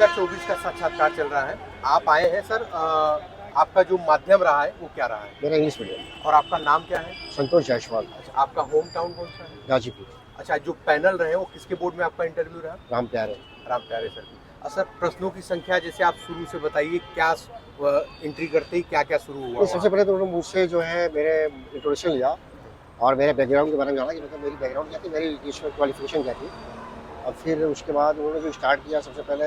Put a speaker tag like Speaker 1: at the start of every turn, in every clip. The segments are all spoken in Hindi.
Speaker 1: 2024 का साक्षात्कार चल रहा है। आप आए हैं सर, आपका जो माध्यम रहा है वो क्या रहा है?
Speaker 2: मेरा इंग्लिश मीडियम।
Speaker 1: और आपका नाम क्या है?
Speaker 2: संतोष जायसवाल।
Speaker 1: अच्छा, आपका होम टाउन कौन सा है?
Speaker 2: गाजीपुर।
Speaker 1: अच्छा, जो पैनल रहे वो किसके बोर्ड में आपका इंटरव्यू रहा?
Speaker 2: राम प्यारे।
Speaker 1: राम प्यारे सर की। सर, प्रश्नों की संख्या जैसे आप शुरू से बताइए, क्या एंट्री करते ही क्या क्या शुरू हुआ?
Speaker 2: सबसे पहले तो उन्होंने मुझसे जो है मेरे इंट्रोडक्शन लिया और मेरे बैकग्राउंड के बारे में जाना कि मतलब मेरी बैकग्राउंड क्या थी, मेरी एजुकेशनल क्वालिफिकेशन क्या थी। और फिर उसके बाद उन्होंने जो स्टार्ट किया, सबसे पहले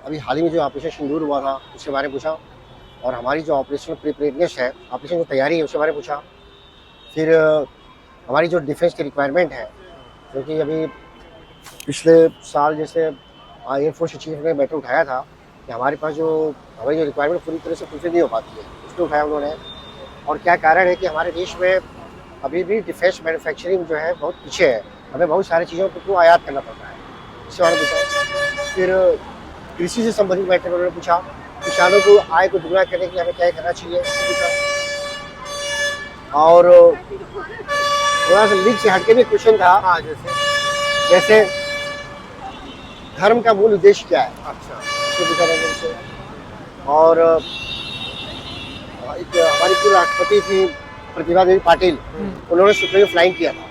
Speaker 2: अभी हाल ही में जो ऑपरेशन सिंदूर हुआ था उसके बारे में पूछा, और हमारी जो ऑपरेशन प्रिपरेडनेस है, ऑपरेशन की तैयारी है, उसके बारे में पूछा। फिर हमारी जो डिफेंस की रिक्वायरमेंट है, क्योंकि अभी पिछले साल जैसे एयरफोर्स चीफ ने मैटर उठाया था कि हमारे पास जो हमारी जो रिक्वायरमेंट पूरी तरह से फुलफिल नहीं हो पाती है, उसको उठाया उन्होंने। और क्या कारण है कि हमारे देश में अभी भी डिफेंस मैन्युफैक्चरिंग जो है बहुत पीछे है, हमें बहुत सारी चीज़ों को आयात करना पड़ता है, इसके बारे में पूछा। फिर कृषि से संबंधित मैटर उन्होंने पूछा, किसानों को आय को दुगना करने के लिए हमें क्या करना चाहिए, पूछा। और थोड़ा सा लीग से हटके भी क्वेश्चन था।
Speaker 1: हाँ,
Speaker 2: जैसे धर्म का मूल उद्देश्य क्या है,
Speaker 1: अच्छा,
Speaker 2: उसको पूछा था उनसे। और एक हमारी पूर्व राष्ट्रपति थी प्रतिभा देवी पाटिल, उन्होंने सुप्रीम फ्लाइंग किया था,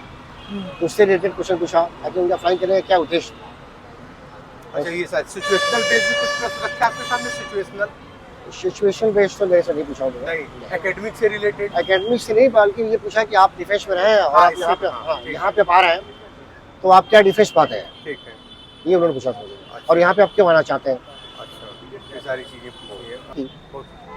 Speaker 2: उससे रिलेटेड क्वेश्चन पूछा ताकि उनका फ्लाइंग करने का क्या उद्देश्य था।
Speaker 1: अच्छा, ये सर सिचुएशनल बेस्ड भी कुछ प्रश्न रखे आपके सामने?
Speaker 2: सिचुएशन बेस्ड तो मेरे से नहीं पूछा उन्होंने।
Speaker 1: नहीं, एकेडमिक से रिलेटेड?
Speaker 2: एकेडमिक से नहीं, बल्कि ये पूछा कि आप डिफेंस में रहे हैं और
Speaker 1: हाँ,
Speaker 2: आप यहाँ पे
Speaker 1: ठीक है।
Speaker 2: यहाँ पे पा रहे हैं, तो आप क्या डिफेंस पाते हैं,
Speaker 1: ठीक है।
Speaker 2: ये उन्होंने पूछा था।
Speaker 1: अच्छा।
Speaker 2: और यहाँ पे आप क्यों आना चाहते हैं।
Speaker 1: अच्छा, ये सारी चीजें पूछी है।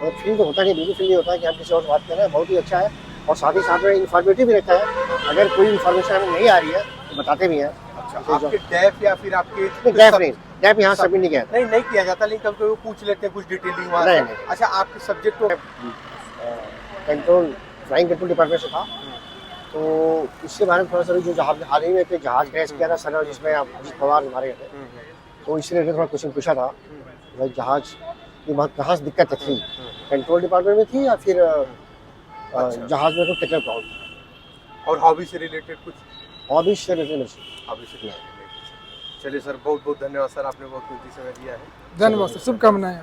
Speaker 2: और फील तो होता नहीं, बिल्कुल फील नहीं होता है कि हम किसी और से बात कर रहे हैं, बहुत ही अच्छा है। और साथ ही साथ में इन्फॉर्मेटिव भी रहता है, अगर कोई इन्फॉर्मेशन हमें नहीं आ रही है तो बताते भी हैं।
Speaker 1: अच्छा, आपके डैप या फिर आपके
Speaker 2: डैप यहाँ सबमिट नहीं किया,
Speaker 1: नहीं किया जाता, लेकिन कभी वो पूछ लेते हैं कुछ डिटेलिंग वहाँ
Speaker 2: नहीं,
Speaker 1: से।
Speaker 2: नहीं।
Speaker 1: अच्छा, आपके सब्जेक्ट तो
Speaker 2: कंट्रोल फ्लाइंग कंट्रोल डिपार्टमेंट से था, तो इसके बारे में थोड़ा सा जो जहाज हाल ही में एक जहाज क्रैश किया था सर, जिसमें अजीत पवार हमारे थे, तो इसी रिलेटेड थोड़ा क्वेश्चन पूछा था भाई जहाज की बात कहाँ से दिक्कत थी, कंट्रोल डिपार्टमेंट में थी या फिर जहाज में कोई टेक्निकल प्रॉब्लम।
Speaker 1: और हॉबी से रिलेटेड कुछ?
Speaker 2: हॉबी से रिलेटेड
Speaker 1: हॉबी से रिलेटेड। चलिए सर, बहुत बहुत धन्यवाद सर, आपने बहुत कीमती समय दिया है।
Speaker 3: धन्यवाद सर, शुभकामनाएं।